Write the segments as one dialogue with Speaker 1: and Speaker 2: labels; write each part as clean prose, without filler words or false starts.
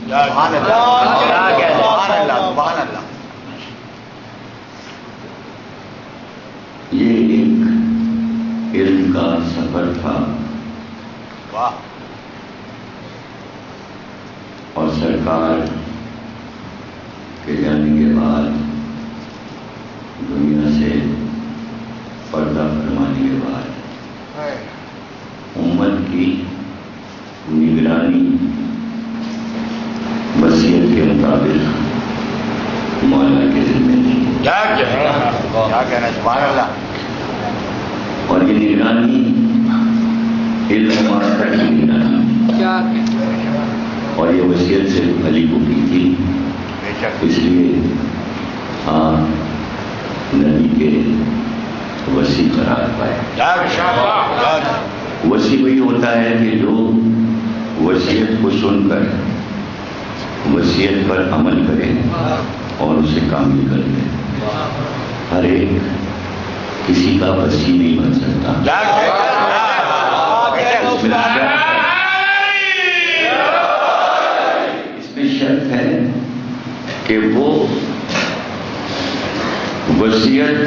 Speaker 1: سبحان اللہ سبحان اللہ سبحان اللہ.
Speaker 2: یہ ایک علم کا سفر تھا.
Speaker 1: واہ.
Speaker 2: اور سرکار کے جانے کے بعد دنیا سے پردہ فرمانے کے بعد امت کی نگرانی وصیت کے مطابق مولا کے ذمہ تھی.
Speaker 1: کیا کہنا سبحان اللہ.
Speaker 2: اور یہ نگرانی علم ماسٹر کی نگرانی اور یہ وصیت سے علی کو کی تھی. اس لیے آپ نبی کے وصی قرار پائے. وصی وہی ہوتا ہے کہ جو وصیت کو سن کر وصیت پر عمل کرے اور اسے کامل کر دے. ہر ایک کسی کا وصی نہیں بن سکتا. اس میں شرط ہے کہ وہ وصیت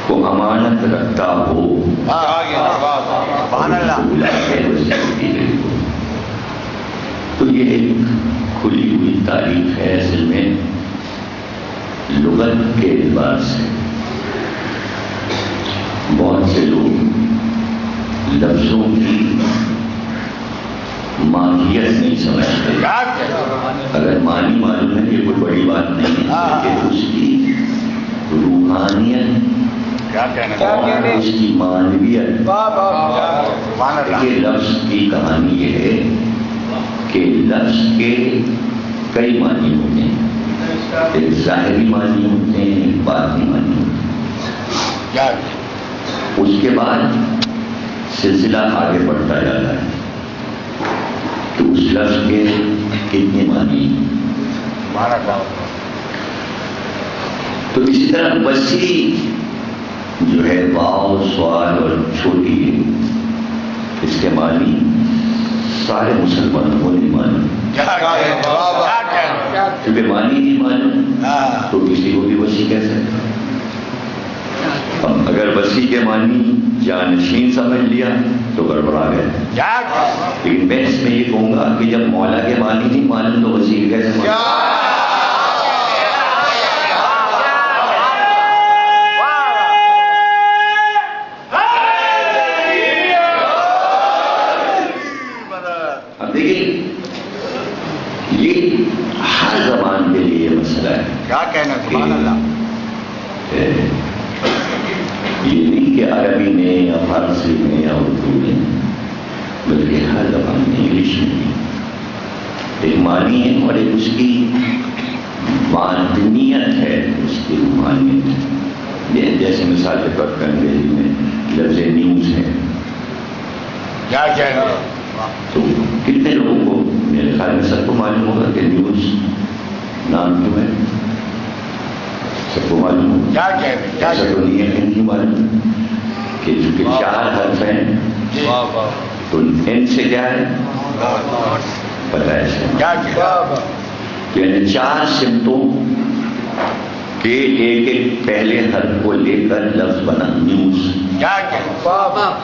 Speaker 2: کو امانت رکھتا ہو. تو یہ ایک کھلی ہوئی تاریخ ہے. اصل میں لغت کے اعتبار سے بہت سے لوگ لفظوں کی ماہیت نہیں سمجھتے. اگر معنی معلوم ہے یہ کوئی بڑی بات نہیں ہے کہ اس کی روحانیت اور اس کی معنویت. یہ لفظ کی کہانی یہ ہے کہ لفظ کے کئی معنی ہوتے ہیں. ایک ظاہری معنی ہوتے ہیں, ایک باطنی معنی ہوتے ہیں. اس کے بعد سلسلہ آگے بڑھتا جاتا ہے کہ اس لفظ کے کتنے معنی. تو اسی طرح وسیع جو ہے واو سوال اور چھوٹی ہے, اس کے معنی سارے مسلمانوں کو نہیں معلوم. کیونکہ معنی نہیں معلوم تو کسی کو بھی وسیع کہہ سکتے. اگر وسیع کے معنی جانشین سمجھ لیا تو گڑبڑا گئے. لیکن میں اس میں یہ کہوں گا کہ جب مولا کے معنی نہیں معلوم تو وسیع کیسے معلوم. یہ ہر زبان کے لیے مسئلہ ہے.
Speaker 1: کیا کہنا سبحان اللہ.
Speaker 2: یہ نہیں کہ عربی میں یا فارسی میں یا اردو میں, بلکہ ہر زبان میں, انگلش میں بھی ایک معنی ہے اور ایک اس کی باطنیت ہے, اس کی روحانیت. یہ جیسے مثال کے طور پر انگریزی میں لفظ نیوز ہے.
Speaker 1: کیا کہنا.
Speaker 2: تو کتنے لوگوں کو, میرے خیال میں سب کو معلوم ہوگا کہ نیوز نام کیوں ہے. سب کو معلوم ہوگا. ایسا تو نہیں ہے کہ نہیں معلوم کہ چونکہ 4 حرف ہیں تو ان سے کیا ہے پتہ ہے. یعنی 4 سمتوں کے ایک پہلے حرف کو لے کر لفظ بنا نیوز.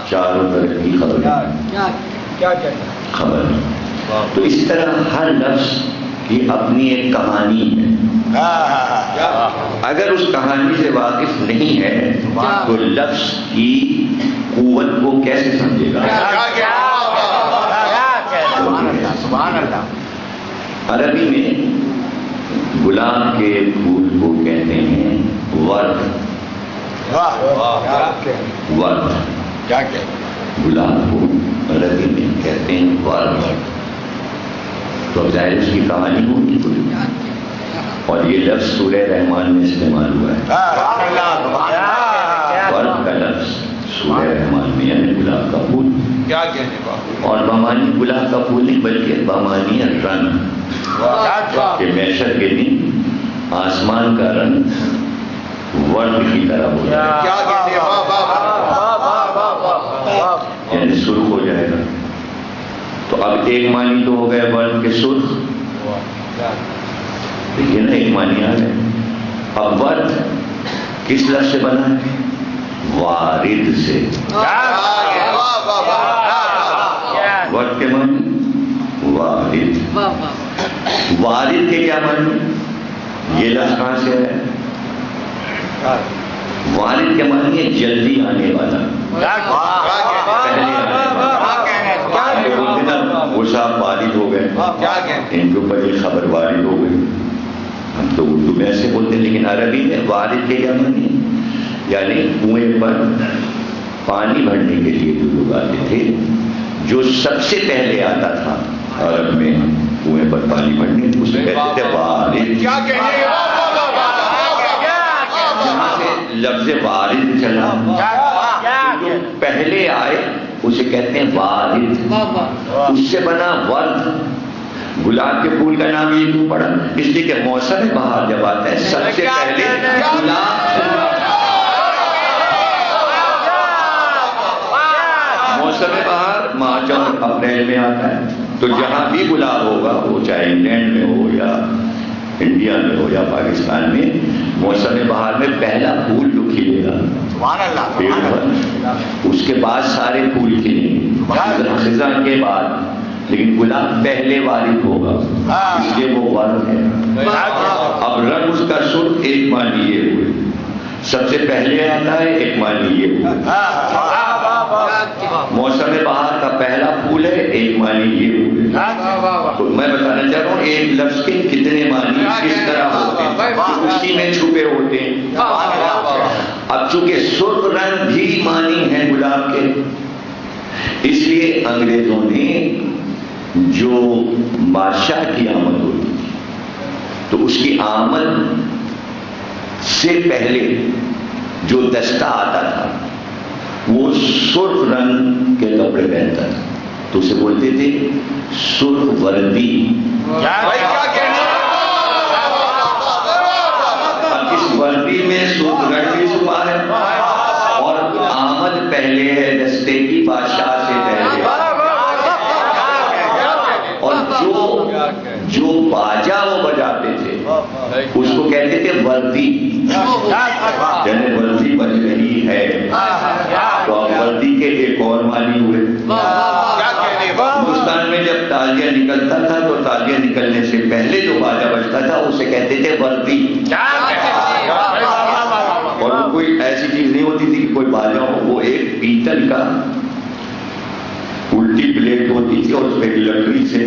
Speaker 2: چاروں طرف کی خبر. تو اس طرح ہر لفظ کی اپنی ایک کہانی ہے. اگر اس کہانی سے واقف نہیں ہے تو لفظ کی قوت کو کیسے سمجھے گا. عربی میں گلاب کے پھول کو کہتے ہیں ورد. ورد گلاب کو عربی میں کہتے ہیں ورد. تو ظاہر اس کی کہانی ہوگی کوئی, اور یہ لفظ سورہ رحمان میں استعمال ہوا ہے. ورد کا لفظ سورہ رحمان میں یعنی گلاب کا پھول. اور بامانی گلاب کا پھول نہیں بلکہ بامانی رنگ, کہ محشر کے دن آسمان کا رنگ ورد کی طرح ہو جائے یعنی سرخ ہو جائے گا. تو اب ایک معنی تو ہو گئے ورد کے سرخ, دیکھیے نا ایک معنیات ہے. اب ورد کس لفظ سے بنا ہے؟ وارد سے. ورد کے معنی وارد. وارد کے کیا معنی؟ یہ لفظ کہاں سے ہے؟ وارد کے معنی ہے جلدی آنے والا، پہلے آنے والا. وہ صاحب وارد ہو گئے، ان کے اوپر یہ خبر وارد ہو گئی. ہم تو اردو میں ایسے بولتے ہیں، لیکن عربی میں وارد کے کیا معنی ہے؟ یعنی کنویں پر پانی بھرنے کے لیے جو لوگ آتے تھے، جو سب سے پہلے آتا تھا عرب میں کنویں پر پانی بھرنے، اسے کہتے تھے وارد. جہاں سے لفظ وارد چلا، جو پہلے آئے اسے کہتے ہیں وارد. اس سے بنا ورد. گلاب کے پھول کا نام یہ کیوں پڑا؟ اس لیے کہ موسم بہار جب آتا ہے سب سے پہلے موسم بہار مارچ اور اپریل میں آتا ہے. تو جہاں بھی گلاب ہوگا، وہ چاہے انگلینڈ میں ہو یا انڈیا میں ہو یا پاکستان میں، موسم بہار میں پہلا پھول جو کھلے گا پیڑ پر، اس کے بعد سارے پھول کھلیں خزاں کے بعد، لیکن گلاب پہلے وارد ہوگا، اس لیے وہ ورد ہے. اب رنگ اس کا سرخ ایک معنی یہ ہوئے، سب سے پہلے آتا ہے، ایک معنی یہ ہوئے. موسم بہار کا پہلا پھول ہے، ایک معنی یہ ہوئے. تو میں بتانا چاہ رہا ہوں ایک لفظ کے کتنے معنی کس طرح ہوتے ہیں، اسی میں چھپے ہوتے ہیں. اب چونکہ سرخ رنگ بھی معنی ہے گلاب کے، اس لیے انگریزوں نے جو بادشاہ کی آمد ہوتی تھی تو اس کی آمد سے پہلے جو دستہ آتا تھا وہ سرخ رنگ کے کپڑے پہنتا تھا، تو اسے بولتے تھے سرخ وردی. اب اس وردی میں سرخ رنگ بھی چھپا ہے اور آمد پہلے ہے دستے کی بادشاہ سے پہلے. اور جو باجا وہ بجاتے تھے اس کو کہتے تھے وردی. جیسے وردی بج رہی ہے تو اب وردی کے ایک اور معنی ہوئے. ہندوستان میں جب تازیہ نکلتا تھا تو تازیہ نکلنے سے پہلے جو باجا بجتا تھا اسے کہتے تھے وردی. اور وہ کوئی ایسی چیز نہیں ہوتی تھی کہ کوئی باجا ہو، وہ ایک پیتل کا الٹی پلیٹ ہوتی تھی اور اس پہ لکڑی سے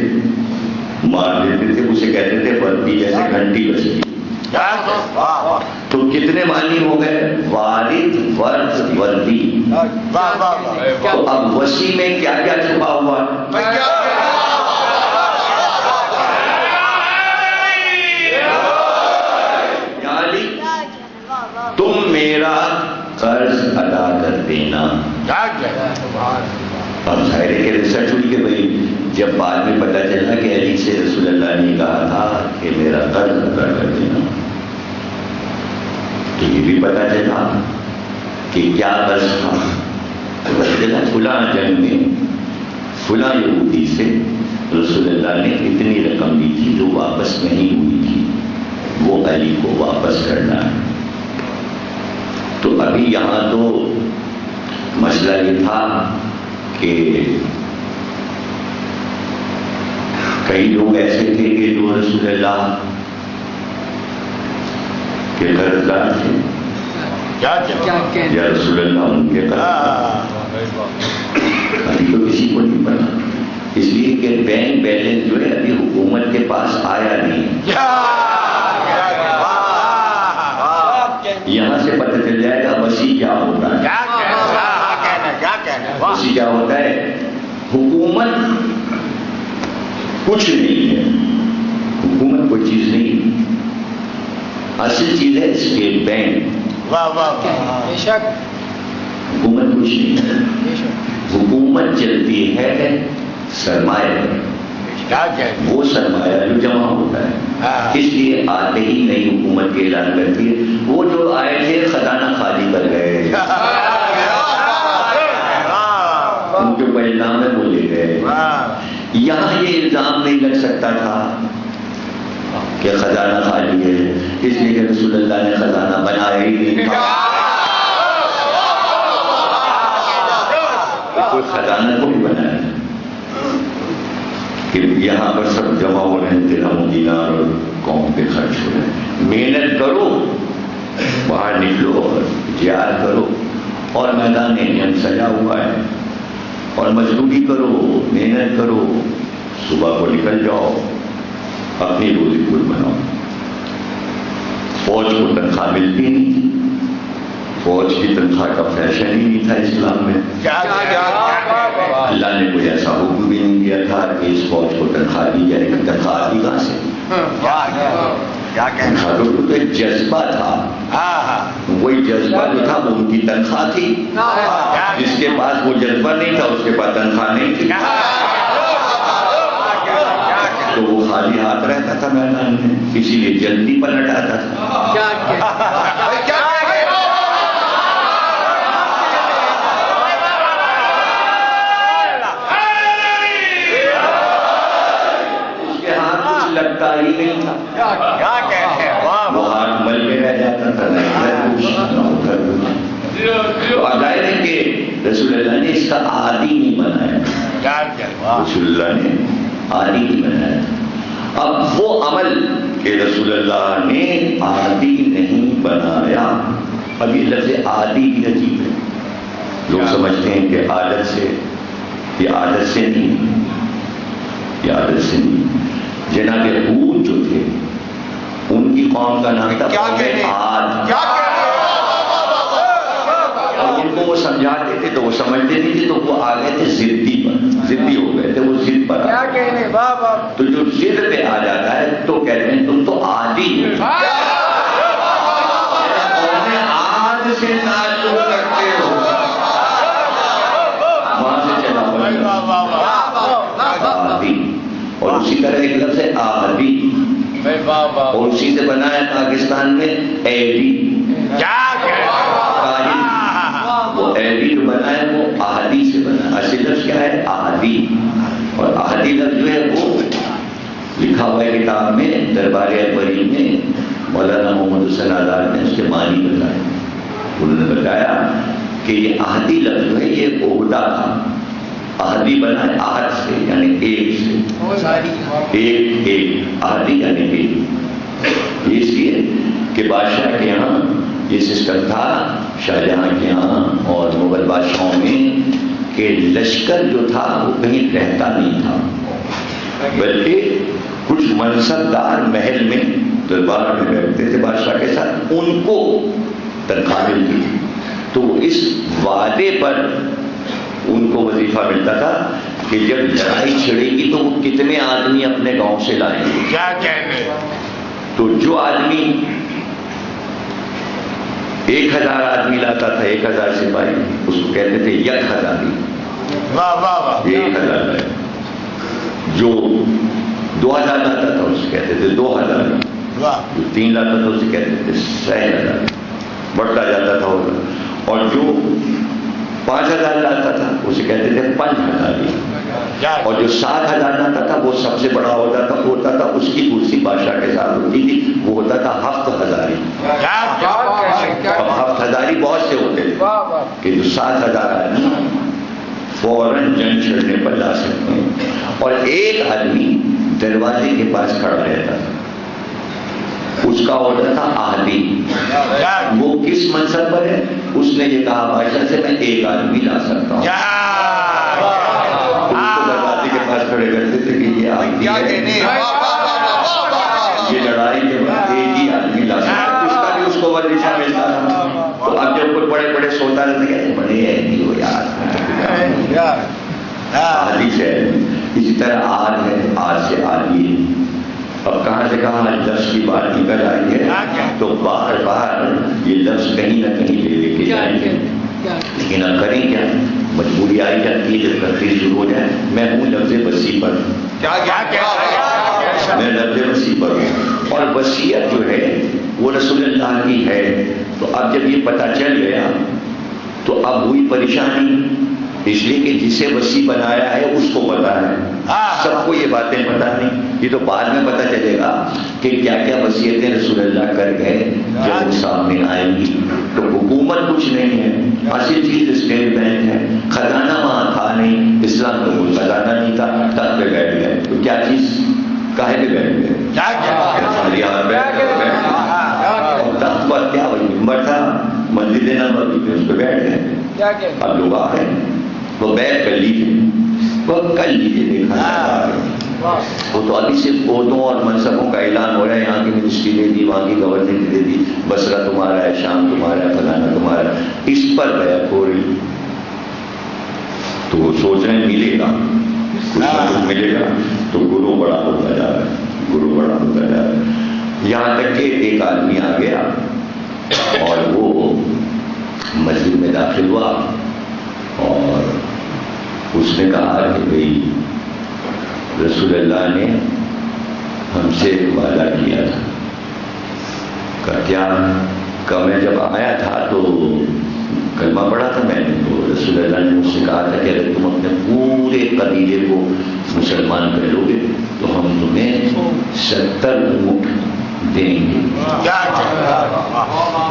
Speaker 2: مار دیتے تھے، اسے کہتے تھے وردی، جیسے گھنٹی بجتی. تو کتنے معنی ہو گئے؟ وارد، ورد، وردی. تو اب وسیع میں کیا کیا چھپا ہوا ہے؟ یعنی تم میرا قرض ادا کر دینا. اب ظاہر ہے کہ ریسرچ ہوئی کہ بھائی جب بعد میں پتہ چلا کہ علی سے رسول اللہ نے کہا تھا کہ میرا قرض ادا کر دینا، تو یہ بھی پتہ چلا کہ کیا قرض تھا. پتہ چلا فلاں جنگ میں فلاں یہودی سے رسول اللہ نے اتنی رقم دی تھی جو واپس نہیں ہوئی تھی، وہ علی کو واپس کرنا ہے. تو ابھی یہاں تو مسئلہ یہ تھا کہ کئی لوگ ایسے تھے کہ جو رسول اللہ کے قرضدار تھے. یا رسول اللہ ان کے قرضدار، ابھی تو کسی کو نہیں پتا، اس لیے کہ بینک بیلنس جو ہے ابھی حکومت کے پاس آیا نہیں. یہاں سے پتہ چل جائے گا وسیع کیا ہوتا ہے. وسیع کیا ہوتا ہے؟ حکومت کچھ نہیں ہے، حکومت کوئی چیز نہیں، اصل چیز ہے اسٹیٹ بینک. حکومت کچھ نہیں ہے، حکومت چلتی ہے سرمایہ پر، وہ سرمایہ جو جمع ہوتا ہے. اس لیے آتے ہی نئی حکومت کے اعلان کرتی ہے. وہ جو آئے تھے خزانہ خالی کر گئے، ان کے اوپر الزام ہے وہ لے گئے. یہاں یہ الزام نہیں لگ سکتا تھا کہ خزانہ خالی ہے، اس لیے کہ رسول اللہ نے خزانہ بنایا ہی نہیں تھا۔ کوئی خزانہ کو بھی بنایا کہ یہاں پر سب جمع ہو رہے ہیں، درہم و دینار اور قوم پہ خرچ ہو رہے ہیں۔ محنت کرو، باہر نکلو اور جہاد کرو، اور میدان جنگ سجا ہوا ہے، اور مزدوری کرو، محنت کرو، صبح کو نکل جاؤ، اپنی روزی خود بناؤ۔ فوج کو تنخواہ ملتی نہیں تھی، فوج کی تنخواہ کا فیشن ہی نہیں تھا اسلام میں۔ اللہ نے کوئی ایسا حکم بھی نہیں دیا تھا کہ اس فوج کو تنخواہ دی جائے گی۔ تنخواہ دی کہاں سے؟ تو ایک جذبہ تھا، وہی جذبہ جو تھا وہ ان کی تنخواہ تھی۔ جس کے پاس وہ جذبہ نہیں تھا اس کے پاس تنخواہ نہیں تھی، تو وہ خالی ہاتھ رہتا تھا میدان میں، اسی لیے جلدی پلٹ آتا تھا۔ لگتا ہی نہیں تھا، وہ ہاتھ مل میں رہ جاتا تھا۔ تو ظاہر ہے کہ رسول اللہ نے اس کا عادی نہیں بنایا، رسول اللہ نے عادی نہیں بنایا۔ اب وہ عمل کہ رسول اللہ نے عادی نہیں بنایا، اب یہ لفظ عادی بھی عجیب ہے، لوگ سمجھتے ہیں کہ عادت سے، یہ عادت سے نہیں، یہ عادت سے نہیں۔ جناب حود جو تھے ان کی قوم کا نام تھا عاد، اور ان کو وہ سمجھاتے تھے تو وہ سمجھتے نہیں تھے، تو وہ آ گئے تھے ضدی پر، ضدی ہو گئے تھے، وہ ضد پر آ گئے۔ تو جو ضد پہ آ جاتا ہے تو کہتے ہیں تم تو عادی ہو، عاد سے تعلق رکھتے ہو، وہاں سے چلا عادی۔ اور اسی طرح ایک لفظ ہے آہدی، اور اسی سے بنا ہے پاکستان میں ایڈی، وہ ایڈی جو بنا ہے وہ آہدی سے بنا ہے، اصل لفظ کیا ہے؟ آہدی۔ اور آہدی لفظ جو ہے وہ لکھا ہوا ہے کتاب میں، دربار اکبری میں، مولانا محمد حسین آزاد نے اس کے معنی بتائے۔ انہوں نے بتایا کہ یہ آہدی لفظ جو ہے یہ عہدہ تھا، آہدی بنا ہے آہد سے یعنی ایک سے، ایک آہدی یعنی ایک۔ اس لیے کہ بادشاہ کے یہاں یہ سسٹم تھا، شاہ جہاں کے یہاں اور مغل بادشاہوں میں، کہ لشکر جو تھا وہ کہیں رہتا نہیں تھا، بلکہ کچھ منصبدار محل میں دربار میں رہتے تھے بادشاہ کے ساتھ، ان کو تنخواہ ملتی تھی، تو اس وعدے پر ان کو وظیفہ ملتا تھا کہ جب لڑائی چھڑے گی تو وہ کتنے آدمی اپنے گاؤں سے لائیں گے۔ کیا کہنے؟ تو جو آدمی 1000 آدمی لاتا تھا، 1000 سپاہی، اس کو کہتے تھے یک ہزاری، 1000 ہے۔ جو 2000 لاتا تھا اس کو کہتے تھے 2000، جو 3 لاتا تھا اسے کہتے تھے 6000، بڑھتا جاتا تھا ہوگا۔ اور جو 5000 لاتا تھا اسے کہتے تھے 5000، اور جو 7000 لاتا تھا وہ سب سے بڑا ہوتا تھا، اس کی کرسی بادشاہ کے ساتھ ہوتی تھی، وہ ہوتا تھا 7000۔ اب 7000 بہت سے ہوتے تھے کہ جو 7000 آدمی فوراً جنگ چھڑنے پر لا سکتے ہیں، اور ایک آدمی دروازے کے پاس کھڑا رہتا تھا، اس کا ہوتا تھا آہدی۔ وہ کس منصب پر ہے؟ اس نے یہ کہا بادشاہ سے میں ایک آدمی لا سکتا ہوں، اس کو دروازے کے پاس کھڑے کرتے تھے کہ یہ آدمی ہے، یہ لڑائی کے بعد ایک ہی آدمی لا سکتا ہے، اس کا بھی اس کو وظیفہ ملتا تھا۔ تو اب جب کوئی بڑے بڑے سوتا رہتے کہتے بڑے ایڈی ہو یار، آدھی سے۔ اسی طرح آج ہے، آج سے آدھی ہے۔ اب کہاں سے کہاں لفظ کی بات نکل آئی ہے تو بار بار یہ لفظ کہیں نہ کہیں لے کے جائیں گے، لیکن اب کریں کیا؟ مجبوری آئی جاتی ہے جب تقریر شروع ہو جائے۔ میں ہوں لفظ وسیع پر، میں لفظ وسیع پر ہوں، اور وصیت جو ہے وہ رسول اللہ کی ہے۔ تو اب جب یہ پتہ چل گیا تو اب ہوئی پریشانی، اس لیے کہ جسے وسیع بنایا ہے اس کو پتا ہے سب کو یہ باتیں پتہ نہیں، یہ تو بعد میں پتہ چلے گا کہ کیا کیا وصیتیں رسول اللہ کر گئے جب وہ سامنے آئیں گی۔ تو حکومت کچھ نہیں ہے، اصل چیز اسٹیٹ بینک ہے، خزانہ وہاں تھا نہیں، اسلام کا کوئی خزانہ نہیں تھا، تخت پہ بیٹھ گئے، تو کیا چیز کاہے پہ بیٹھ گئے؟ تخت پر کیا وہی ممبر تھا، مسجد نبوی پہ اس پہ بیٹھ گئے، اب لوگ آ گئے، وہ بیٹھ کر لیجیے، وہ کر لیجیے، دیکھا وہ تو ابھی صرف عہدوں اور منصبوں کا اعلان ہو رہا ہے، یہاں کی منسٹری دے دی، وہاں کی گورنمنٹ دے دی، بصرہ تمہارا ہے، شام تمہارا ہے، فلانا تمہارا ہے، اس پر بیعت ہو رہی، تو وہ سوچ رہے ہیں ملے گا کچھ نہ کچھ ملے گا، تو گرو بڑا ہوتا جا رہا ہے، گرو بڑا ہوتا جا رہا ہے، یہاں تک کہ ایک آدمی آ گیا اور وہ مسجد میں داخل ہوا اور اس نے کہا کہ بھئی رسول اللہ نے ہم سے ایک وعدہ کیا تھا، کیا کہ میں جب آیا تھا تو کلمہ پڑھا تھا میں نے، تو رسول اللہ نے مجھ سے کہا تھا کہ اگر تم اپنے پورے قبیلے کو مسلمان کر لو گے تو ہم تمہیں 70 اونٹ دیں گے،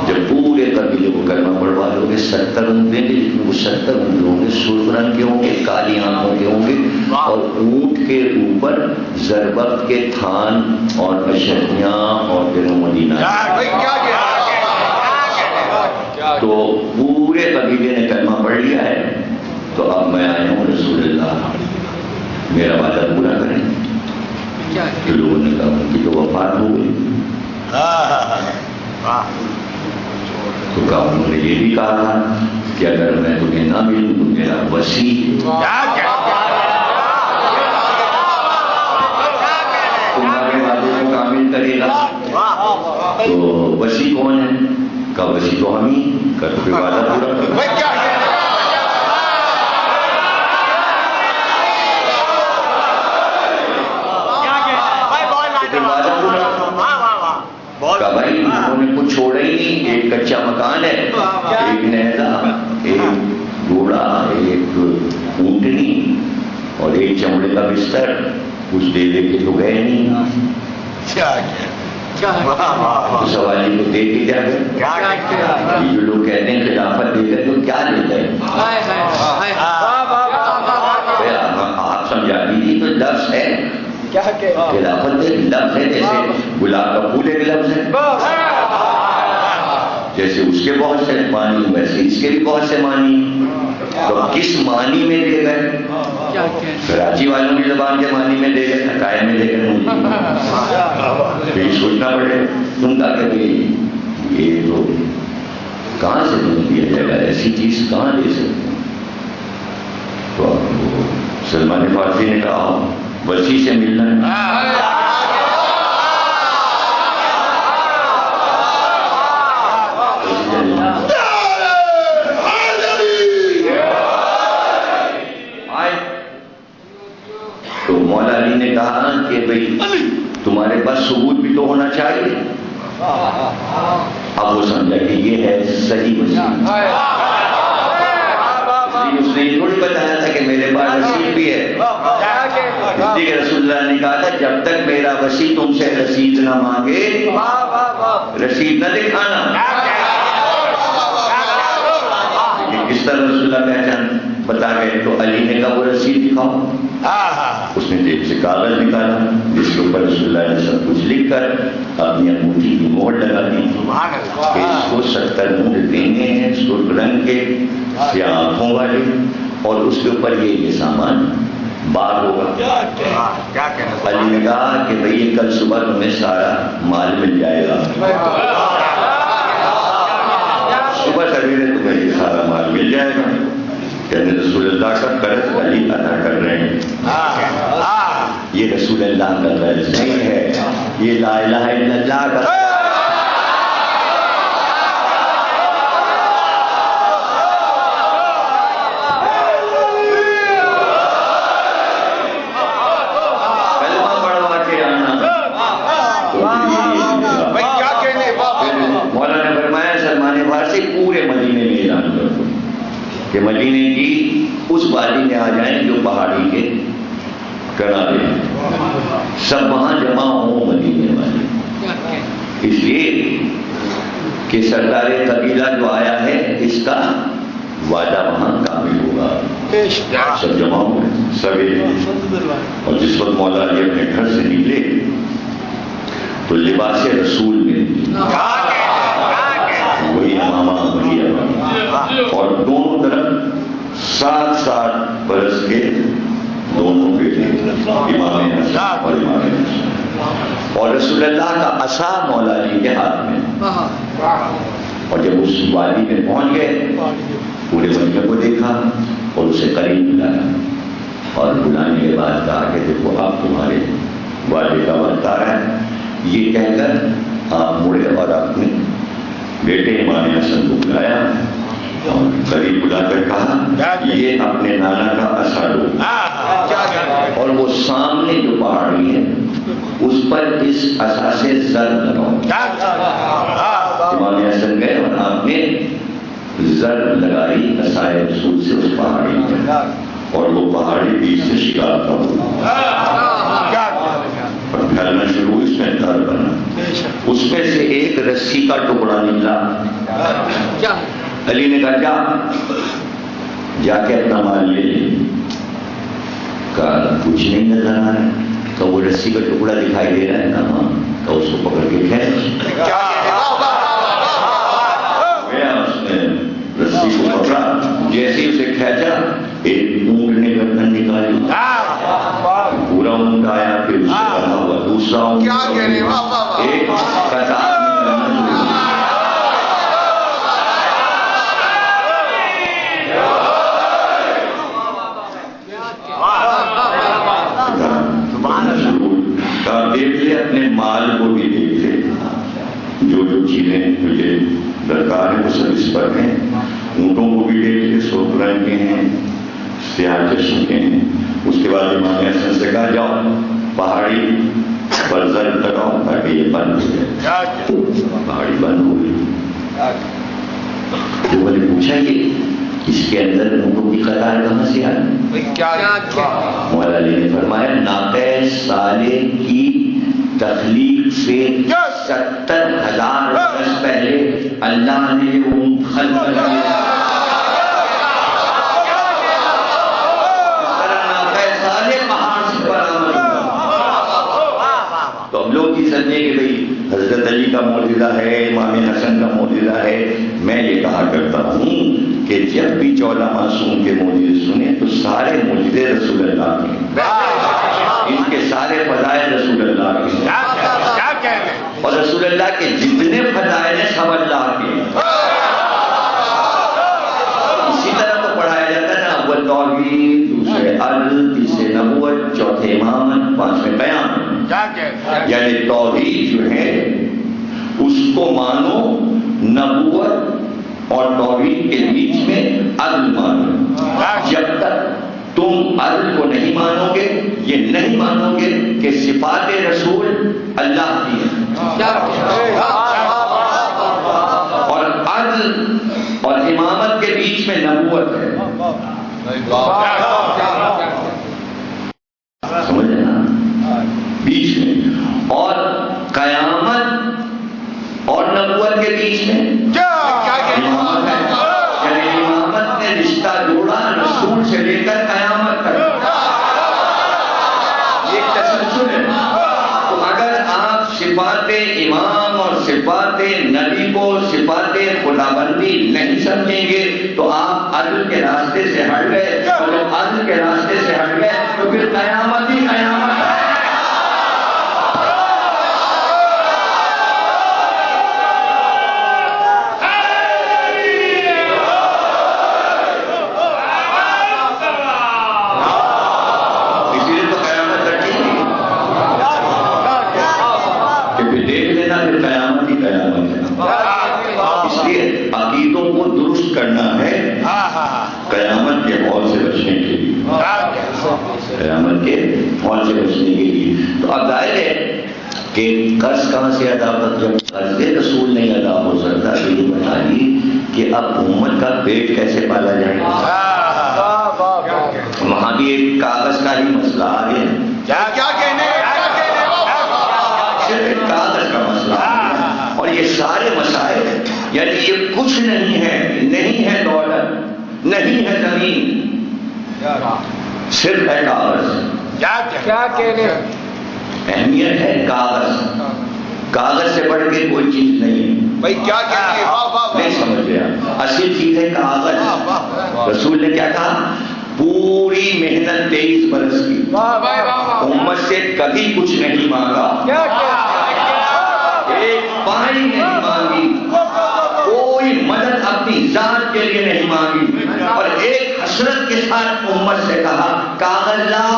Speaker 2: جب پورے قبیلے کو کلمہ پڑھوا لو گے 70 اونٹ دیں گے، جس میں وہ 70 اونٹ ہوں گے سرخ رنگ کے ہوں گے، کالی آنکھوں کے ہوں گے، اور اونٹ کے اوپر زربفت کے تھان اور اشرفیاں اور دل و مدینہ، تو پورے قبیلے نے کلمہ پڑھ لیا ہے، تو اب میں آیا ہوں رسول اللہ میرا وعدہ پورا کریں۔ تو لوگوں نے کہا کہ تو وفات ہو گئی، تو کہا انہوں نے یہ بھی کہا تھا کہ اگر میں تمہیں نہ ملوں تو میرا وسیع تمہارے وعدے کو کامل کرے گا، تو وسیع کون ہے؟ کہا وسیع تو ہم ہی، کہ پھر وعدہ پورا کرو۔ بھائی انہوں نے کچھ چھوڑا ہی نہیں، ایک کچا مکان ہے، ایک نیزا، ایک گھوڑا، ایک اونٹنی اور ایک چمڑے کا بستر، کچھ دے دے کے تو گئے نہیں، سوالی کو دے کے کیا گئے؟ جو لوگ کہتے ہیں خلافت دے گئے تو کیا دے گئے؟ آپ سمجھا دیجیے تو لفظ ہے، خلافت ایک لفظ ہے، جیسے گلاب کا پھول ایک لفظ ہے، جیسے اس کے بہت سے معنی ویسے اس کے بھی بہت سے معنی، تو کس معنی میں دے گئے؟ کراچی والوں کی زبان کے معنی میں دے گئے، حکایت میں دے گئے، پھر سوچنا پڑے تم کا کہ یہ تو کہاں سے تم دیا جائے گا، ایسی چیز کہاں دے سکتے ہیں؟ تو سلمان فارسی نے کہا وسیع سے ملنا ہے، تو مولا علی نے کہا کہ بھئی تمہارے پاس ثبوت بھی تو ہونا چاہیے، اب وہ سمجھا کہ یہ ہے صحیح وسیع، اس نے تھوڑی بتایا تھا کہ میرے پاس رسید بھی ہے، رسول اللہ نے کہا تھا جب تک میرا وسیع تم سے رسید نہ مانگے رسید نہ دکھانا، کس طرح رسول اللہ پہچان بتا گئے، تو علی نے کہا وہ رسید دکھاؤ، اس نے جیب سے کاغذ نکالا جس کے اوپر رسول اللہ نے سب کچھ لکھ کر اپنی انگوٹھی کی مہر لگا دی کہ اس کو 70 اونٹ دینے ہیں سرخ رنگ کے سیاہ آنکھوں والے، اور اس کے اوپر یہ سامان بار ہوگا۔ علی نے کہا کہ بھئی کل صبح تمہیں سارا مال مل جائے گا، صبح سویرے تمہیں یہ سارا مال مل جائے گا، یعنی رسول اللہ کا قرض علی ادا کر رہے ہیں، یہ رسول اللہ کا قرض نہیں ہے، یہ لا الہ الا اللہ کا کہ مدینے کی اس وادی میں آ جائیں جو پہاڑی کے کرا دیں، سب وہاں جمع ہوں مدینے والے، اس لیے کہ سردار قبیلہ جو آیا ہے اس کا وعدہ وہاں کامل ہوگا. سب جمع ہوئے سویرے، اور جس وقت مولا علی اپنے گھر سے نکلے تو لباس رسول میں وہی امامہ مریم اور دونوں طرف 7 برس کے دونوں بیٹے امام حسن اور امام حسین، اور رسول اللہ کا عصا مولا علی کے ہاتھ میں. اور جب اس وادی میں پہنچ گئے پورے مدینہ کو دیکھا اور اسے قریب بلایا، اور بلانے کے بعد کہا کہ دیکھو آپ تمہارے والد کا وقت آ رہا ہے. یہ کہہ کر آپ مڑے اور اپنے بیٹے امام حسن کو بلایا اور قریب بلا کر کہا یہ اپنے نانا کا عصا لو، اور وہ سامنے جو پہاڑی ہے اس پر اس عصا سے زر لگاؤ. امام حسن گئے اور آپ نے زر لگائی عصائے رسول سے اس پہاڑی پر، اور وہ پہاڑی بیچ سے شکار تھا اور پھیلنا شروع، اس میں گھر بنا. اس میں سے ایک رسی کا ٹکڑا نکلا. علی نے کہا جا کے اپنا مال لے لے. کہا کچھ نہیں نظر آ رہا ہے. تو وہ رسی کا ٹکڑا دکھائی دے رہا ہے. کہاں تو اس کو پکڑ کے کھینچ گیا. اس نے رسی کو پکڑا، جیسے اسے کھینچا ایک اونٹ نے گردن نکالی، پورا اونٹ آیا، پھر اس سے بنا ہوا دوسرا اونٹ، ایک قطار میں دیکھ لے، اپنے مال کو بھی دیکھ لے، جو جو چیزیں مجھے درکار ہیں وہ سب اس پر ہیں. اونٹوں کو بھی دیکھ لے، سرخ رنگ کے ہیں، سیاہ چشم کے ہیں. اس کے بعد امام حسن سے کہا جاؤ پہاڑی پر زر لگاؤ تاکہ یہ بند ہو جائے. پہاڑی بند ہو گئی. جو میں نے پوچھا کہ اس کے اندر اونٹوں کی قطار کہاں سے آئی؟ مولا علی نے فرمایا ناقہ صالح کی تخلیق سے 70,000 برس پہلے اللہ نے اونٹ خلق کر دیا. تو ہم لوگ یہ سمجھیں کہ بھئی حضرت علی کا معجزہ ہے، امام حسن کا معجزہ ہے. میں یہ کہا کرتا ہوں کہ جب بھی چودہ معصوم کے معجزے سنے تو سارے معجزے رسول اللہ کے، ان کے سارے فضائل رسول اللہ کے، اور رسول اللہ کے جتنے فضائل ہیں سب اللہ کے. اسی طرح تو پڑھایا جاتا ہے نا، اول توحید، دوسرے عدل، تیسرے نبوت، چوتھے امامت، پانچویں بیان. یعنی توحید جو ہے اس کو مانو، نبوت اور توحید کے بیچ میں عدل مانو. جب تک تم عدل کو نہیں مانو گے، یہ نہیں مانو گے کہ صفات رسول اللہ کی ہیں، اور عدل اور امامت کے بیچ میں نبوت ہے. سمجھ رہے نا؟ بیچ میں، اور قیامت اور نبوت کے بیچ میں امامت ہے. یعنی امامت نے رشتہ جوڑا رسول سے لے کر قیامت تک، یہ تسلسل ہے. تو اگر آپ صفات امام اور صفات نبی کو صفات خداوندی نہیں سمجھیں گے تو آپ عدل کے راستے سے ہٹ گئے، اور جب عدل کے راستے سے ہٹ گئے تو پھر قیامت ہی قیامت ہے. عقیدوں کو درست کرنا ہے قیامت کے ہول سے بچنے کے لیے، قیامت کے ہول سے بچنے کے لیے. تو اب ظاہر ہے کہ قرض کہاں سے ادا ہوتا؟ جب قرض رسول نہیں ادا ہو سکتا تو یہ بتائیے کہ اب امت کا پیٹ کیسے پالا جائے گا؟ وہاں بھی ایک کاغذ کا ہی مسئلہ آ گیا.
Speaker 1: کیا کہنے
Speaker 2: صرف کاغذ کا مسئلہ ہے. اور یہ سارے مسائل یعنی یہ کچھ نہیں ہے، نہیں ہے دولت، نہیں ہے زمین، صرف ہے کاغذ.
Speaker 1: کیا کہنے
Speaker 2: اہمیت ہے کاغذ. کاغذ سے بڑھ کے کوئی چیز نہیں ہے.
Speaker 1: بھائی کیا کہنے
Speaker 2: نہیں سمجھ گیا. اصل چیز ہے کاغذ. رسول نے کیا کہا؟ پوری محنت 23 برس کی، امت سے کبھی کچھ نہیں مانگا، ایک پانی نہیں مانگی، کوئی مدد اپنی ذات کے لیے نہیں مانگی، اور ایک حسرت کے ساتھ امت سے کہا کاغذ لاؤ.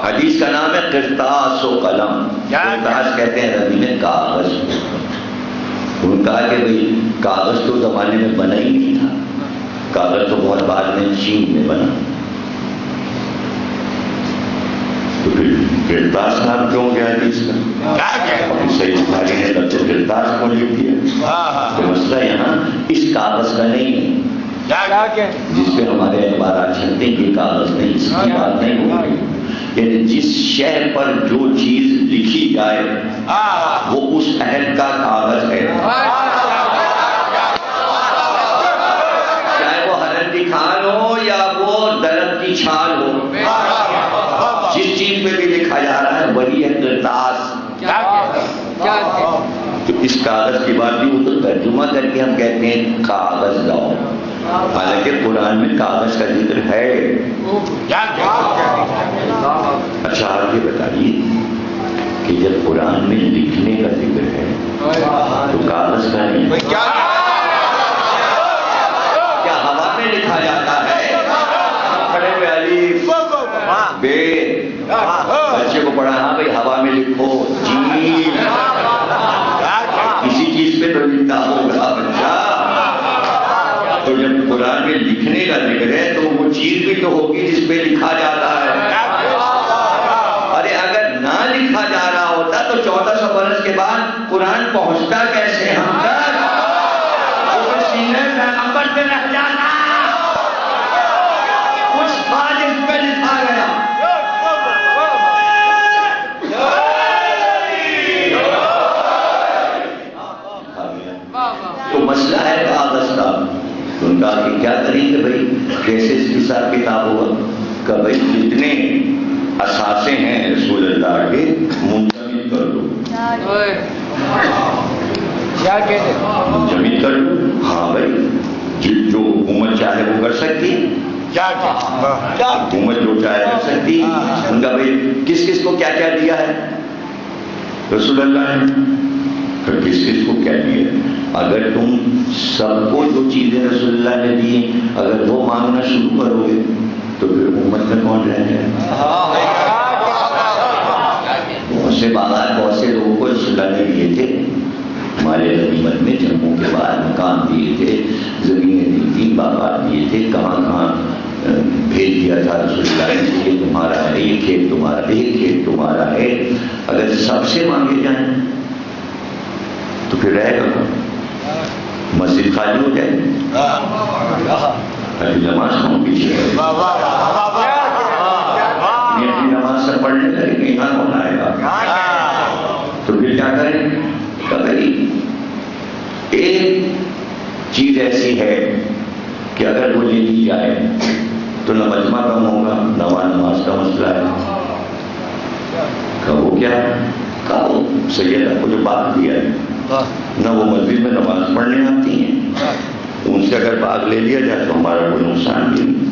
Speaker 2: حدیث کا نام ہے قرطاس و قلم. قرطاس کہتے ہیں عربی میں کاغذ. انہوں نے کہا کہ بھئی کاغذ تو زمانے میں بنا ہی نہیں تھا، کاغذ تو بہت بعد میں چین میں بنا. تو پھر قرطاس نام کیوں گیا حدیث کا؟ صحیح بخاری نے لفظ قرطاس کو لکھ دیا. تو مسئلہ یہاں اس کاغذ کا نہیں ہے جس پہ ہمارے اخبارات چھپتے ہیں. یہ کاغذ نہیں، اس کی بات نہیں ہو رہی. یعنی جس شہر پر جو چیز لکھی جائے وہ اس عہد کا کاغذ ہے، چاہے وہ حرم کی کھان ہو یا وہ درخت کی چھال ہو. جس چیز پہ بھی لکھا جا رہا ہے وہی ہے قرطاس. تو اس کاغذ کی بات بھی تو ترجمہ کر کے ہم کہتے ہیں کاغذ لاؤ، حالانکہ قرآن میں کاغذ کا ذکر ہے. اچھا آپ یہ بتائیے کہ جب قرآن میں لکھنے کا ذکر ہے تو کاغذ کا نہیں، کیا ہوا میں لکھا جاتا ہے؟ کھڑے ہوئے الف بے، بچے کو پڑھا ہاں بھائی ہوا میں لکھو جیم، کسی چیز پہ تو لکھتا ہوگا بچہ. تو جب قرآن میں لکھنے کا ذکر ہے تو وہ چیز بھی تو ہوگی جس پہ لکھا جاتا ہے. ارے اگر نہ لکھا جا رہا ہوتا تو 1400 برس کے بعد قرآن پہنچتا کیسے ہم تک؟ وہ سینے پیغمبر سے رہ جاتا، کچھ تھا جس پہ لکھا گیا. تو مسئلہ ہے کاغذ کا. ان کا کہ کیا کریں گے بھائی، کیسے اس کی حساب کتاب ہوگا؟ کہ بھائی جتنے اثاثے ہیں رسول اللہ کے منجمد کر دو.
Speaker 1: کیا کہتے
Speaker 2: منجمد کر دو. ہاں بھائی جو حکومت چاہے وہ کر سکتی، حکومت جو چاہے کر سکتی. ان کا بھائی کس کس کو کیا کیا دیا ہے رسول اللہ نے؟ کس کس کو کیا دیا؟ اگر تم سب کو جو چیزیں رسول اللہ نے دی اگر وہ مانگنا شروع کرو گے تو پھر امت میں کون رہ جائے؟ بہت سے باغات بہت سے لوگوں کو رسول اللہ نے دیے تھے. ہمارے غنیمت میں جنگوں کے بعد مکان دیے تھے، زمینیں دی تھی، باغات دیے تھے، کہاں کہاں بھیج دیا تھا رسول اللہ نے. یہ تمہارا ہے، یہ کھیت تمہارا ہے، یہ کھیت تمہارا ہے. اگر سب سے مانگے جائیں تو پھر رہے گا کون؟ مسجد خالی ہو جائے. ابھی نماز کون پیچھے ہے؟ اپنی نماز سے پڑھنے لگے گے، یہاں کون آئے گا؟ تو پھر کیا کریں؟ کبھی ایک چیز ایسی ہے کہ اگر وہ لے لی جائے تو نہ مجمع کم ہوگا، نہ نماز کا مسئلہ ہے. وہ کیا ہے؟ وہ سیدہ کو جو بات دیا ہے نہ وہ مسجد میں نماز پڑھنے آتی ہیں، تو ان سے اگر باغ لے لیا جائے تو ہمارا کوئی نقصان بھی نہیں.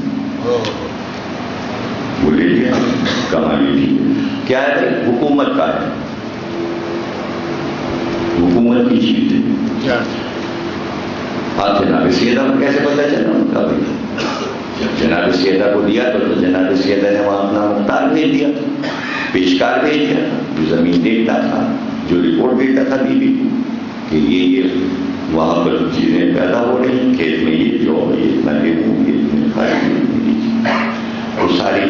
Speaker 2: وہ لے لیا، کہاں لی تھی؟ کیا ہے؟ حکومت کا ہے، حکومت کی چیز ہے. آپ جناب سیدہ کو کیسے پتہ چلا ان کا؟ جب جناب سیدہ کو دیا تو جناب سیدہ نے وہاں اپنا مختار بھیج دیا، پیشکار بھیج دیا، جو زمین دیکھتا تھا، جو رپورٹ دیتا تھا بیوی کہ یہ وہاں پر چیزیں پیدا ہو رہی ہیں، کھیت میں یہ جو یہ اتنا گیہوں، یہ اتنے کھائے، وہ ساری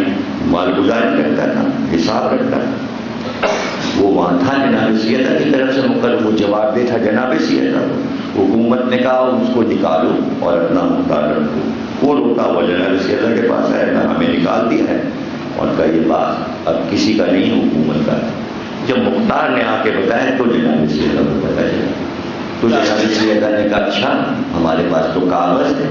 Speaker 2: مال گزاری کرتا تھا، حساب رکھتا تھا. وہ وہاں تھا جناب سیدہ کی طرف سے مقرر، وہ جواب دے تھا جناب سیدہ کو. حکومت نے کہا اس کو نکالو اور اپنا مختار رکھو. وہ روتا ہوا جناب رسول اللہ کے پاس آیا، ہمیں نکال دیا ہے، اور کہا یہ بات اب کسی کا نہیں حکومت کا. جب مختار نے آ کے بتایا تو جناب رسول اللہ کو پتا چلا. تو جناب رسول اللہ نے کہا اچھا ہمارے پاس تو کاغذ ہے،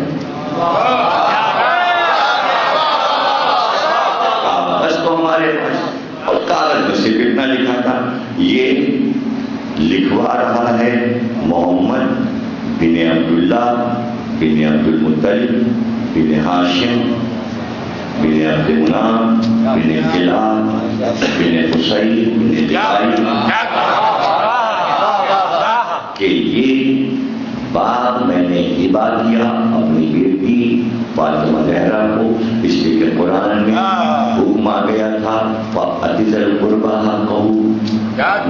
Speaker 2: کاغذ تو ہمارے پاس، اور کاغذ میں صرف اتنا لکھا تھا، یہ لکھوا رہا ہے محمد بن عبداللہ بن عبد المطلب بن ہاشم بن عبد مناف بن کلاب بن قصی بن دقائی، کہ یہ باغ میں نے ہبہ دیا اپنی بیٹی فاطمہ زہرا کو، اس لیے کہ قرآن میں حکم آ گیا تھا فَأْتِ ذَا الْقُرْبَىٰ حَقَّهُ،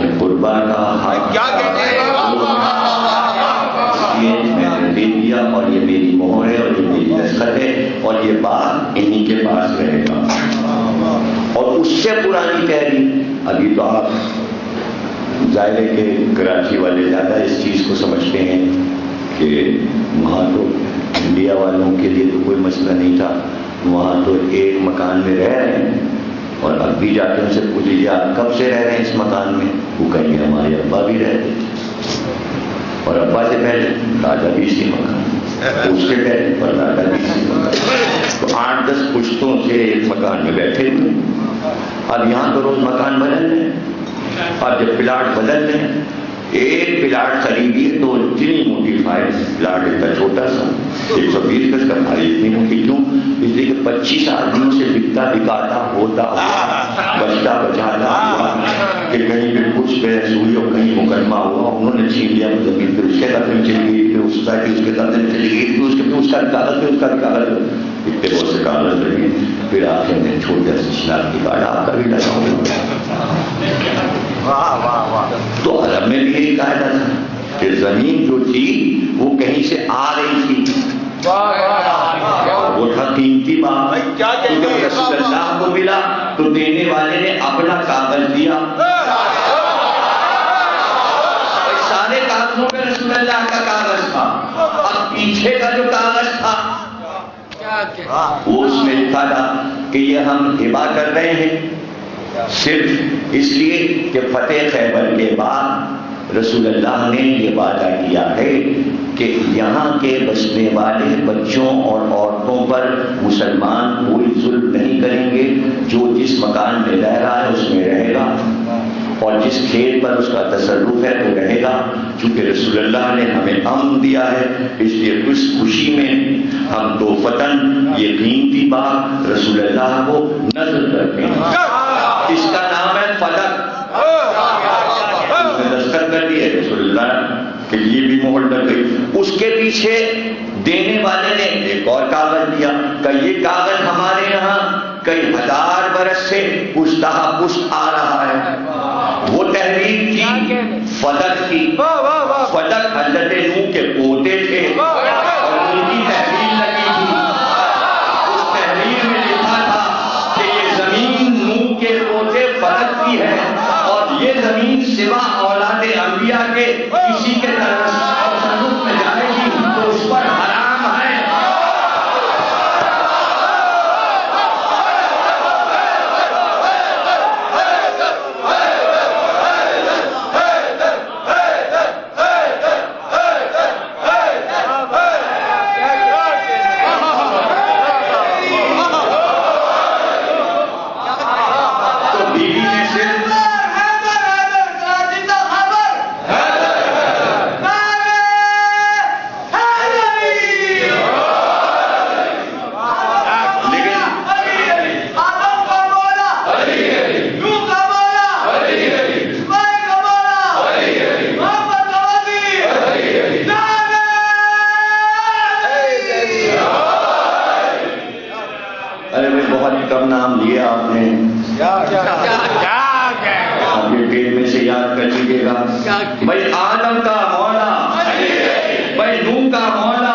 Speaker 2: یہ قربا کا حق میں نے دے دیا، اور یہ میری مہر ہے اور یہ میری دستخط ہے، اور یہ بات انہی کے پاس رہے گا. اور اس سے پرانی تحریر ابھی تو آپ ظاہر ہے کہ کراچی والے زیادہ اس چیز کو سمجھتے ہیں کہ وہاں تو انڈیا والوں کے لیے تو کوئی مسئلہ نہیں تھا، وہاں تو ایک مکان میں رہ رہے ہیں، اور اب بھی جا کے ان سے پوچھ لیجیے آپ کب سے رہ رہے ہیں اس مکان میں، وہ کہیں گے ہمارے ابا بھی رہتے تھے، اور ابا سے پہلے دادا بھی اسی مکان، اس کے پہلے پر دادا بھی اسی مکان، تو 8-10 پشتوں سے ایک مکان میں بیٹھے ہوئے. اب یہاں تو روز مکان بدل رہے ہیں، اور جب پلاٹ بدل رہے ہیں، ایک پلاٹ خریدی تو اتنی موٹی فائل، پلاٹ اتنا چھوٹا سا 120 گز کا فائل، اتنی موٹی کیوں؟ اس لیے کہ 25 آدمیوں سے بکتا بکاتا ہوتا بچتا بچاتا ہوا کہ کہیں پہ کچھ بحث ہوئی اور کہیں مقدمہ ہوا، انہوں نے چھین لیا زمین، پھر اس کے قدم چلی گئی، پھر اس سوسائٹی اس کے قدم چلی گئی، پھر اس کا کاغذ، پھر اس کا کاغذ، اتنے بہت سے کاغذ لگے، پھر آخر میں چھوٹا سے شناختی کارڈ آپ کا بھی لگاؤ. تو عرب میں بھی یہی قاعدہ تھا کہ زمین جو تھی وہ کہیں سے آ رہی تھی، وہ تھا قیمتی باغ. جب رسول اللہ کو ملا تو دینے والے نے اپنا کاغذ دیا، سارے کاغذوں پہ رسول اللہ کا کاغذ تھا، اب پیچھے کا جو کاغذ تھا وہ اس میں لکھا تھا کہ یہ ہم ہبہ کر رہے ہیں صرف اس لیے کہ فتح خیبر کے بعد رسول اللہ نے یہ وعدہ کیا ہے کہ یہاں کے بسنے والے بچوں اور عورتوں پر مسلمان کوئی ظلم نہیں کریں گے، جو جس مکان میں رہ رہا ہے اس میں رہے گا، اور جس کھیت پر اس کا تصرف ہے تو رہے گا. چونکہ رسول اللہ نے ہمیں امن دیا ہے، اس لیے اس خوشی میں ہم دو فتن یہ قیمتی باغ رسول اللہ کو نذر کرتے ہیں. اس کا نام ہے فلک. دستخط کر دی ہے رسول اللہ کہ یہ بھی مہر لگ گئی. اس کے پیچھے دینے والے نے ایک اور کاغذ دیا کہ یہ کاغذ ہمارے یہاں کئی ہزار برس سے پشتہ پشت آ رہا ہے. وہ تحریر کی فلک کی، فلک حضرت نوح کے پوتے تھے اور ان کی تحریر لگی تھی. اس تحریر میں لکھا تھا کہ یہ زمین نوح کے پوتے فلک کی ہے، اور یہ زمین سوا اولاد انبیاء کے کسی کے تصرف میں جائے گی تو اس پر حرام ہے. بھائی آدم کا مولا، بھائی نوح کا مولا،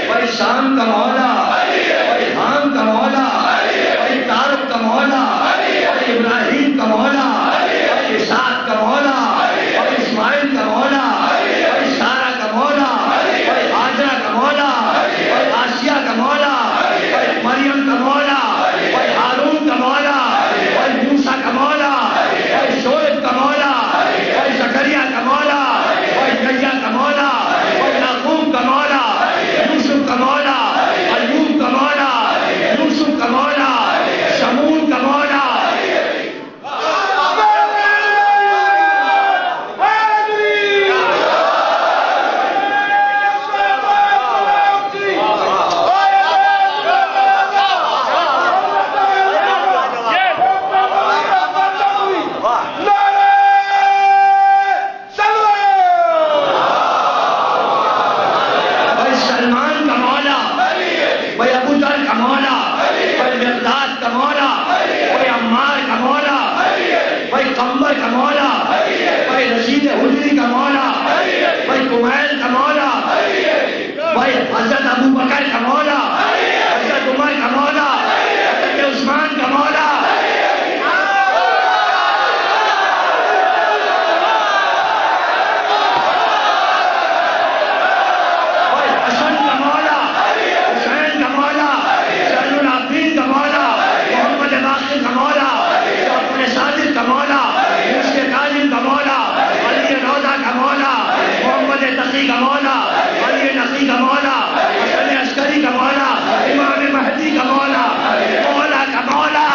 Speaker 2: بھائی شام کا مولا، بھائی حام کا مولا، بھائی طارق کا مولا، بھائی ابراہیم کا مولا، بھائی اسحاق کا مولا، بھائی اسماعیل کا مولا، بھائی سارہ کا مولا، کا مولا، کوئی عمار کا مولا، کوئی قمر کا مولا، کوئی رشید حجری کا مولا، کوئی کمیل کا مولا، کوئی حضرت ابو بکر کا مولا، حضرت عمر کا مولا، حضرت عثمان کا مولا، کوئی حسن کا مولا، حسین کا مولا، زین العابدین کا مولا، محمد باقر کا مولا، جعفر صادق کا مولا، موسی کاظم کا مولا، علی روضہ کا مولا، محمد تقی کا مولا، علی نقی کا مولا، حسن عسکری کا مولا، امام مہدی کا مولا، مولا کا مولا.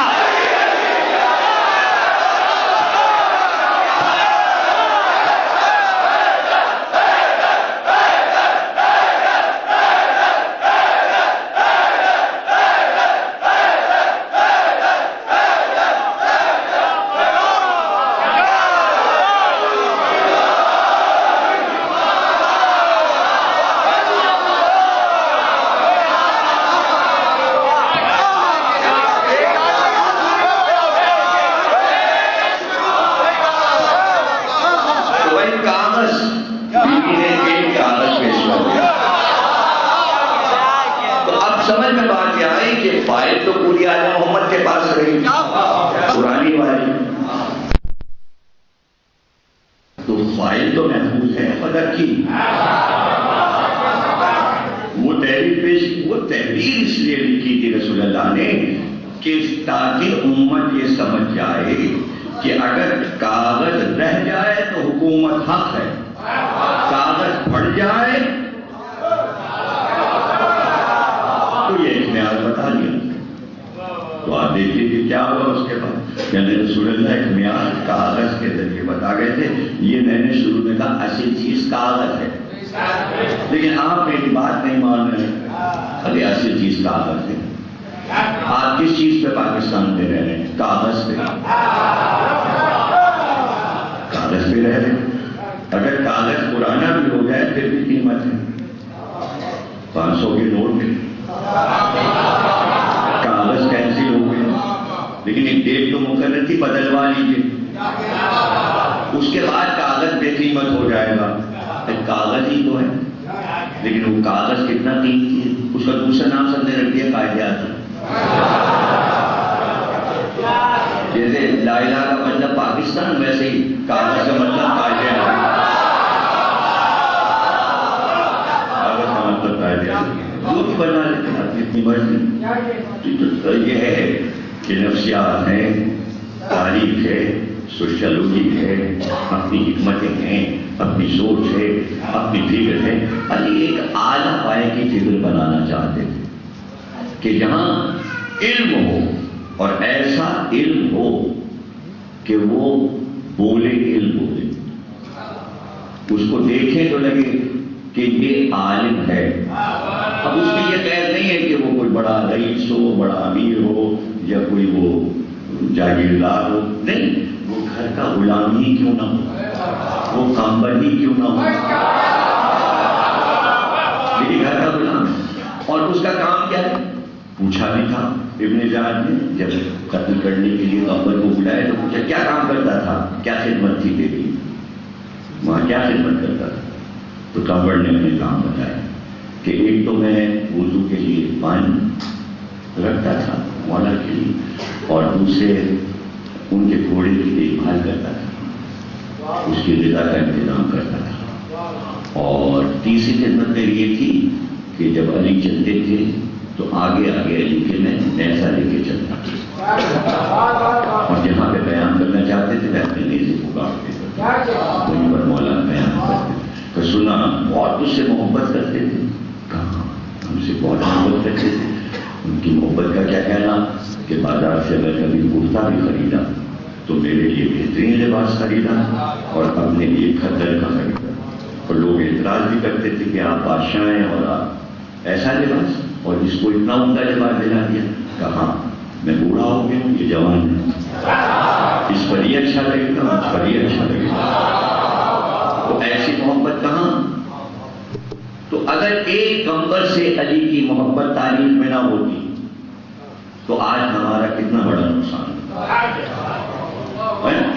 Speaker 2: سمجھ میں بات یہ آئی کہ فائل تو پوری آل محمد کے پاس رہی پرانی والی، تو فائل تو محفوظ ہے فقط کی. وہ تحریر پیش، وہ تحریر اس لیے لکھی تھی رسول اللہ نے کہ تاکہ امت یہ سمجھ جائے کہ اگر کاغذ رہ جائے تو حکومت حق ہے، کاغذ پھٹ جائے تو یہ اخمیار بتا دیا. تو آپ دیکھیے کہ کیا ہوا اس کے بعد. یعنی رسول اللہ اخمیار کاغذ کے ذریعے بتا گئے تھے. یہ میں نے شروع میں کہا اصل چیز کاغذ ہے، لیکن آپ میری بات نہیں مان رہے. ارے اصل چیز کاغذ ہے. آپ کس چیز پہ پاکستان پہ رہ رہے ہیں؟ کاغذ پہ. کاغذ پہ رہ رہے ہیں. اگر کاغذ پرانا بھی ہو جائے پھر بھی قیمت ہے. 500 کے نوٹ میں کاغذ کینسل ہو گئے، لیکن ایک ڈیٹ تو مقرر تھی بدلوا لیجیے. اس کے بعد کاغذ بے قیمت ہو جائے گا. کاغذ ہی تو ہے، لیکن وہ کاغذ کتنا قیمتی ہے. اس کا دوسرا نام سب نے رکھ دیا قائدیات. جیسے لا الہ کا مطلب پاکستان، ویسے ہی کاغذ کا مطلب قائدیات. کاغذ کا مطلب قائدیات جو بھی بنا لیتے ہیں اپنی مرضی. یہ ہے کہ نفسیات ہے، تاریخ ہے، سوشیالوجی ہے، اپنی حکمتیں ہیں، اپنی سوچ ہے، اپنی فکر ہے. علی ایک اعلیٰ پائے کی فکر بنانا چاہتے تھے کہ جہاں علم ہو، اور ایسا علم ہو کہ وہ بولے علم بولے، اس کو دیکھے تو لگے کہ یہ عالم ہے. اب اس میں یہ قید نہیں ہے کہ وہ کوئی بڑا رئیس ہو، بڑا امیر ہو، یا کوئی وہ جاگیردار ہو. نہیں، وہ گھر کا غلام ہی کیوں نہ ہو، وہ کامبر ہی کیوں نہ ہو، لیکن گھر کا غلام ہے. اور اس کا کام کیا ہے؟ پوچھا بھی تھا ابن زیاد نے جب قتل کرنے کے لیے کامبر کو بلایا تو پوچھا کیا کام کرتا تھا، کیا خدمت تھی تیری وہاں، کیا خدمت کرتا تھا. تو کامبر نے اپنے کام بتایا کہ ایک تو میں وضو کے لیے پانی رکھتا تھا مولا کے لیے، اور دوسرے ان کے گھوڑے کی دیکھ بھال کرتا تھا، اس کی غذا کا انتظام کرتا تھا. اور تیسری خدمت میری یہ تھی کہ جب علی چلتے تھے تو آگے آگے علی کے میں نیزہ لے کے چلتا تھا، اور جہاں پہ بیان کرنا چاہتے تھے میں اپنے نیزے کو کاٹتے تھے. وہیں پر مولا بیان کرتے تھے. تو سنا بہت اس سے محبت کرتے تھے. کہاں ہم سے بہت محبت کرتے تھے. ان کی محبت کا کیا کہنا کہ بازار سے اگر کبھی کرتا بھی خریدا تو میرے لیے بہترین لباس خریدا اور اپنے لیے کھدر کا خریدا. اور لوگ اعتراض بھی کرتے تھے کہ آپ بادشاہ ہیں اور آپ ایسا لباس، اور اس کو اتنا عمدہ لباس دلا دیا. کہاں میں بوڑھا ہو گیا ہوں، یہ جوان ہے، اس پر ہی اچھا لگے گا، مجھ پر ہی اچھا لگے گا. تو ایسی محبت کہاں. تو اگر ایک کمبر سے علی کی محبت تاریخ میں نہ ہوتی تو آج ہمارا کتنا بڑا نقصان ہے،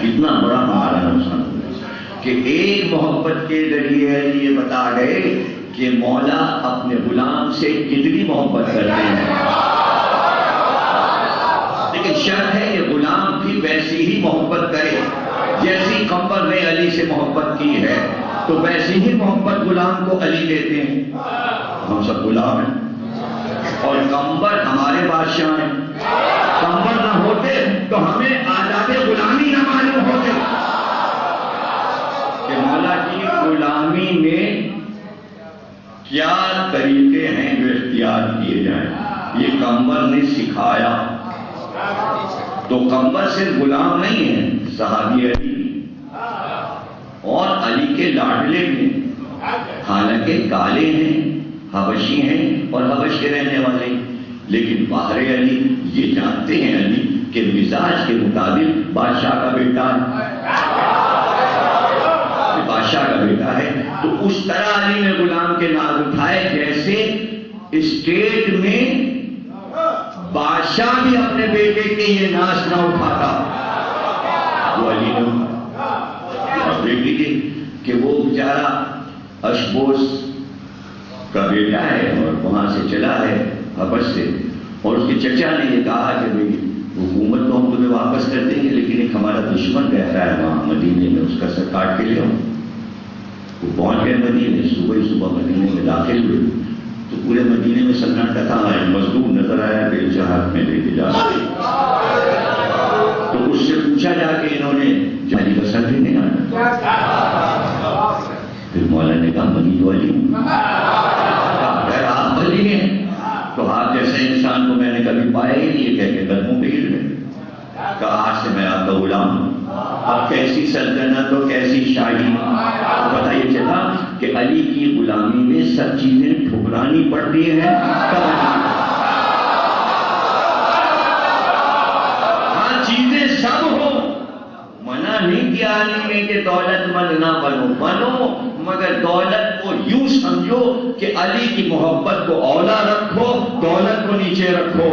Speaker 2: کتنا بڑا ہمارا نقصان ہوا کہ ایک محبت کے ذریعے یہ بتا گئے کہ مولا اپنے غلام سے کتنی محبت کرتے ہیں، لیکن شرط ہے کہ غلام بھی ویسی ہی محبت کرے جیسی قمبر نے علی سے محبت کی ہے، تو ویسی ہی محبت غلام کو علی دیتے ہیں۔ ہم سب غلام ہیں اور قمبر ہمارے بادشاہ ہیں، قمبر نہ ہوتے تو ہمیں آداب غلامی نہ معلوم ہوتے کہ مولا کی غلامی میں کیا طریقے ہیں جو اختیار کیے جائیں، یہ قمبر نے سکھایا۔ تو قمبر صرف غلام نہیں ہے، صحابی علی اور علی کے لاڈلے ہیں، حالانکہ کالے ہیں، حبشی ہیں اور حبش کے رہنے والے ہیں، لیکن باہر علی یہ جانتے ہیں علی کہ مزاج کے مطابق بادشاہ کا بیٹا ہے، بادشاہ کا بیٹا ہے، تو اس طرح علی نے غلام کے ناز اٹھائے جیسے اسٹیٹ میں بادشاہ بھی اپنے بیٹے کے یہ ناز نہ اٹھاتا، وہ علی نے اور دیکھ لیجیے کہ وہ بیچارہ اشبوس کا بیٹا ہے اور وہاں سے چلا ہے حبش سے، اور اس کے چچا نے یہ کہا کہ بھئی حکومت تو ہم تمہیں واپس کر دیں گے، لیکن ایک ہمارا دشمن رہتا ہے وہاں مدینے میں، اس کا سر کاٹ کے لے آؤ۔ وہ پہنچ گئے مدینے، صبح ہی صبح مدینے میں داخل ہوئے تو پورے مدینے میں سناٹا تھا، مزدور نظر آیا کہ جہاد میں لے کے جا رہے، تو اس سے پوچھا جا کے انہوں نے جاری کا سر بھی نہیں آنا، پھر مولا نے کہا ملی والی اگر آپ بلی ہیں تو آپ جیسے انسان کو میں نے کبھی پایا ہی نہیں، کہہ کے قدموں پہ گر گئے، کہا آج سے میں آپ کا غلام ہوں۔ اب کیسی سلطنت اور کیسی شاہی، پتہ یہ چلا کہ علی کی غلامی میں سب چیزیں ٹھکرانی پڑتی ہیں، ہاں چیزیں سب ہو، منع نہیں کیا علی نے کہ دولت مند نہ بنو، بنو مگر دولت کو یوں سمجھو کہ علی کی محبت کو اولا رکھو، دولت کو نیچے رکھو۔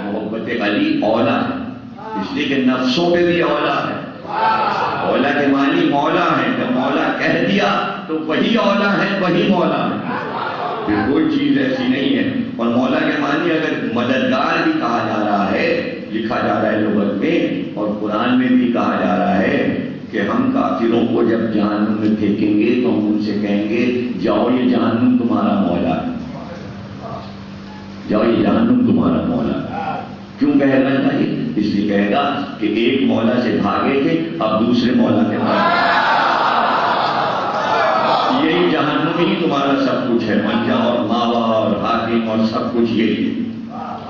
Speaker 2: محبت علی اولا ہے، اس لیے کہ نفسوں پہ بھی اولا ہے، اولا کے معنی مولا ہے، جب مولا کہہ دیا تو وہی اولا ہے، وہی مولا ہے، پھر کوئی چیز ایسی نہیں ہے۔ اور مولا کے معنی اگر مددگار بھی کہا جا رہا ہے، لکھا جا رہا ہے لغت میں اور قرآن میں بھی کہا جا رہا ہے کہ ہم کافروں کو جب جہنم میں پھینکیں گے تو ہم ان سے کہیں گے جاؤ یہ جہنم تمہارا مولا ہے، جاؤ یہ جہنم تمہارا مولا ہے۔ کیوں کہے گا نہیں؟ اس لیے کہے گا کہ ایک مولا سے بھاگے تھے اب دوسرے مولا کے بھاگے، یہی جہنم ہی تمہارا سب کچھ ہے، منجا اور ماوا اور حاکم اور سب کچھ یہی ہے۔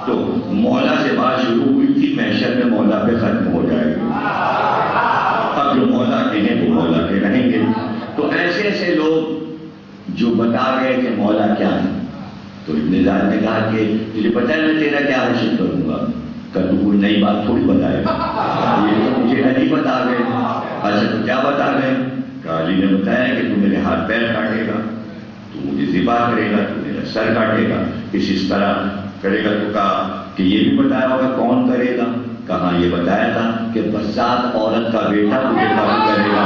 Speaker 2: تو مولا سے بات شروع ہوئی تھی، محشر میں مولا پہ ختم ہو جائے گی، اب جو مولا کے ہیں وہ مولا کے رہیں گے۔ تو ایسے ایسے لوگ جو بتا گئے کہ مولا کیا ہے، تو ابن زیاد نے کہا کہ تجھے پتہ ہے میں تیرا کیا حشر کروں گا، کہ تو کوئی نئی بات تھوڑی بتائے گا، یہ تو مجھے علی بتا گئے۔ اچھا تو کیا بتا گئے؟ کہ علی نے بتایا کہ تو میرے ہاتھ پیر کاٹے گا، تو مجھے ذبح کرے گا، تو میرا سر کاٹے گا، اس طرح کرے گا۔ تو کہا کہ یہ بھی بتایا ہوگا کون کرے گا؟ کہاں یہ بتایا تھا کہ بسات عورت کا بیٹا تجھے قتل کرے گا۔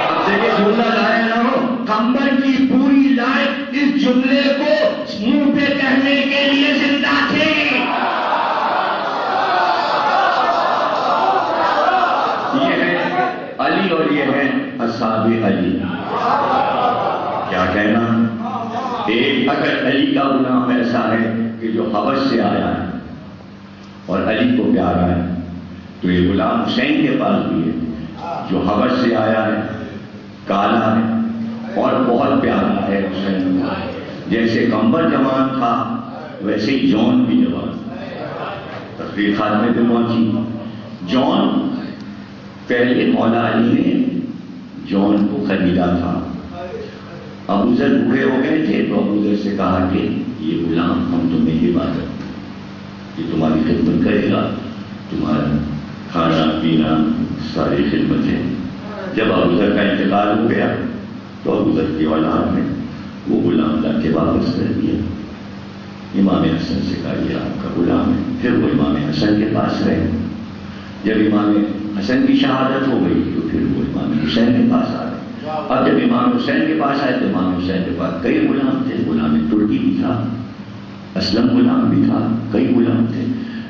Speaker 2: اب دیکھیں جملہ لایا نہ ہو، قمبر کی پوری لائف اس جملے کو منہ پہ کہنے کے لیے زندہ تھے۔ یہ ہے علی اور یہ ہے اصحاب علی۔ کیا کہنا؟ ایک اگر علی کا غلام ایسا ہے کہ جو حبش سے آیا ہے اور علی کو پیارا ہے، تو یہ غلام حسین کے پاس بھی ہے جو حبش سے آیا ہے، کالا ہے اور بہت پیارا ہے حسین۔ جیسے قمبر جوان تھا ویسے ہی جون بھی جوان، تقریر خاتمے پہ پہنچی۔ جون پہلے مولا علی نے جون کو خریدا تھا، ابو ذر بوڑھے ہو گئے تھے تو ابو ذر سے کہا کہ یہ غلام ہم تمہیں عبادت، یہ تمہاری خدمت کرے گا، تمہارا کھانا جینا ساری خدمتیں. جب ابو ذر کا انتقال ہو گیا تو ابو ذر کی اولاد نے وہ غلام لا کے واپس کر دیا. امام حسن سے کہا یہ آپ کا غلام ہے. پھر وہ امام حسن کے پاس رہے. جب امام حسن کی شہادت ہو گئی تو پھر وہ امام حسین کے پاس آ گئے. اب جب امام حسین کے پاس آئے تو امام حسین کے پاس کئی غلام تھے. غلام ترکی بھی تھا, اسلم غلام بھی تھا, کئی غلام تھے.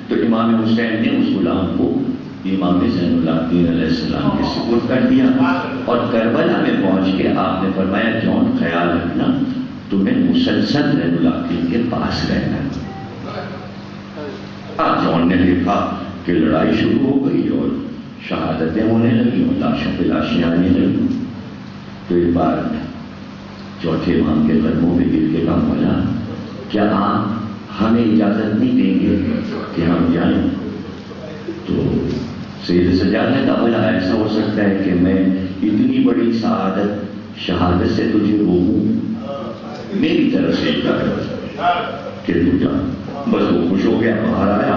Speaker 2: تو امام حسین نے اس غلام کو امام زین العابدین علیہ السلام کے سپرد کر دیا. اور کربلا میں پہنچ کے آپ نے فرمایا جون خیال رکھنا تمہیں مسلسل زین العابدین کے پاس رہنا. جون نے دیکھا کہ لڑائی شروع ہو گئی اور شہادتیں ہونے لگی اور لاشوں پہ لاشیں آنے لگی. تو ایک بار چوتھے امام کے قدموں میں گر کے کہا مولا کیا آپ ہمیں اجازت نہیں دیں گے کہ ہم جائیں؟ تو سید سجاد نے کہا بولا ایسا ہو سکتا ہے کہ میں اتنی بڑی شہادت سے تجھے روکوں؟ میری طرف سے اجازت کہ تو جا. بس وہ خوش ہو گیا, باہر آیا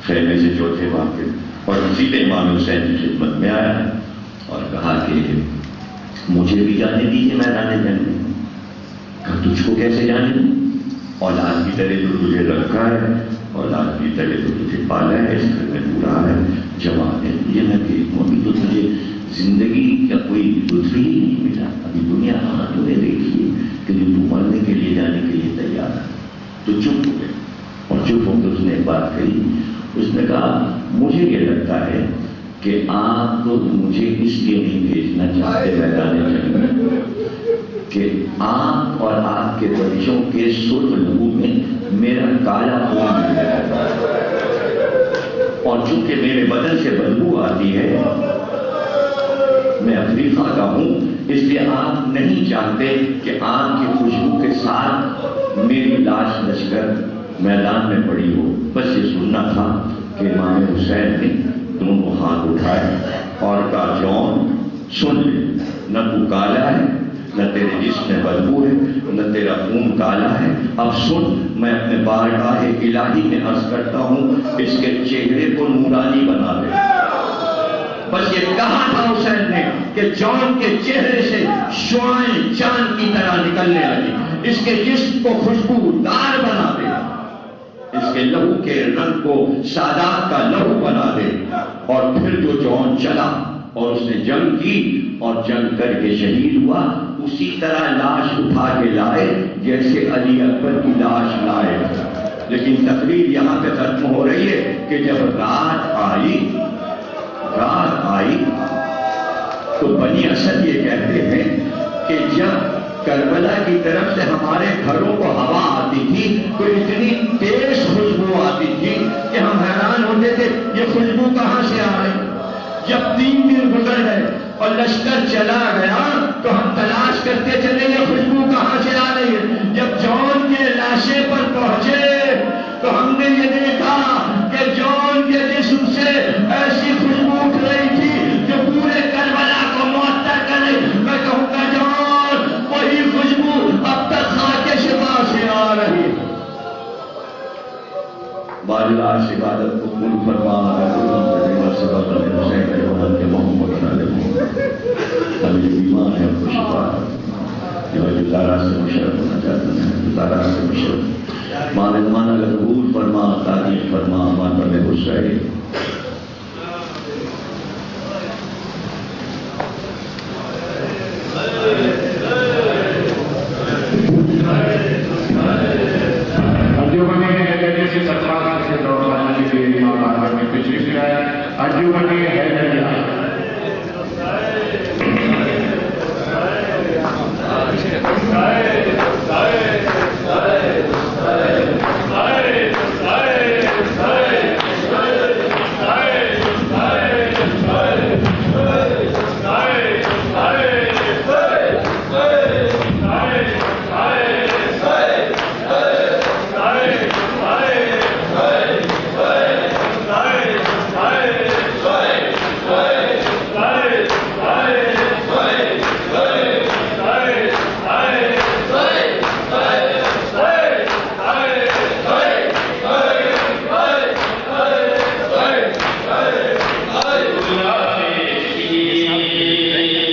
Speaker 2: خیمے سے چوتھے امام کے اور سیدھے امام حسین کی خدمت میں آیا اور کہا کہ مجھے بھی جانے دیجیے میدان جنگ میں. کہا تجھ کو کیسے جانے دوں؟ اولاد کی طرح تو تجھے رکھا ہے, اولاد کی طرح تو تجھے پالا ہے, اس گھر میں پورا ہے, جوان ہے, یہ میں دیکھوں ابھی تو تجھے زندگی کا کوئی لطف ہی نہیں ملا. ابھی دنیا کہاں تمہیں دیکھیے کہ جو تو مرنے کے لیے جانے کے لیے تیار ہے. تو چپ ہو گئے اور چپ ہو کے اس نے ایک بات کہی. اس نے کہا مجھے یہ لگتا ہے کہ آپ مجھے اس لیے نہیں بھیجنا چاہتے میدان جنگ میں کہ آپ اور آپ کے بچوں کے سرخ لہو میں میرا کالا خون مل جاتا ہے اور چونکہ میرے بدن سے بدبو آتی ہے, میں افریقہ کا ہوں, اس لیے آپ نہیں چاہتے کہ آپ کی خوشبو کے ساتھ میری لاش لچ کر میدان میں پڑی ہو. بس یہ سننا تھا کہ امام حسین نے دونوں ہاتھ اٹھائے اور کہا جون سن لے, نہ تو کالا ہے, نہ تیرے جسم میں بدبو ہے, نہ تیرا خون کالا ہے. اب سن, میں اپنے بارگاہ الہی میں عرض کرتا ہوں اس کے چہرے کو نورانی بنا دے. بس یہ کہا تھا حسین نے کہ جون کے چہرے سے شعاعیں چاند کی طرح نکلنے لگی. اس کے جسم کو خوشبودار بنا دے, اس کے لہو کے رنگ کو سادات کا لہو بنا دے. اور پھر جو جون چلا اور اس نے جنگ کی اور جنگ کر کے شہید ہوا, اسی طرح لاش اٹھا کے لائے جیسے علی اکبر کی لاش لائے. لیکن تقریر یہاں پہ ختم ہو رہی ہے کہ جب رات آئی تو بنی اسد یہ کہتے ہیں کہ جب کربلا کی طرف سے ہمارے گھروں کو ہوا آتی تھی تو اتنی تیز خوشبو آتی تھی کہ ہم حیران ہوتے تھے یہ خوشبو کہاں سے آ رہی. جب 3 دن گزر گئے اور لشکر چلا گیا تو ہم تلاش کرتے چلے یہ خوشبو کہاں سے آ رہی ہے. جب جون کے لاشے پر پہنچے تو ہم نے یہ دیکھا کہ جون کے جسم سے ایسی خوشبو اٹھ رہی تھی جو پورے کربلا کو معطر کر رہی. میں کہوں گا جون وہی خوشبو اب تک خاک شفا سے آ رہی. بارگاہ عبادت کو قبول فرما ہمیں ایمان ہے خوشبا جو تارا سے مشرف ہونا چاہتا ہے تارا سے مشرف مانا اگر قبول فرما تعریف فرما مان پر میں خوش رہے.
Speaker 3: انجمن ہے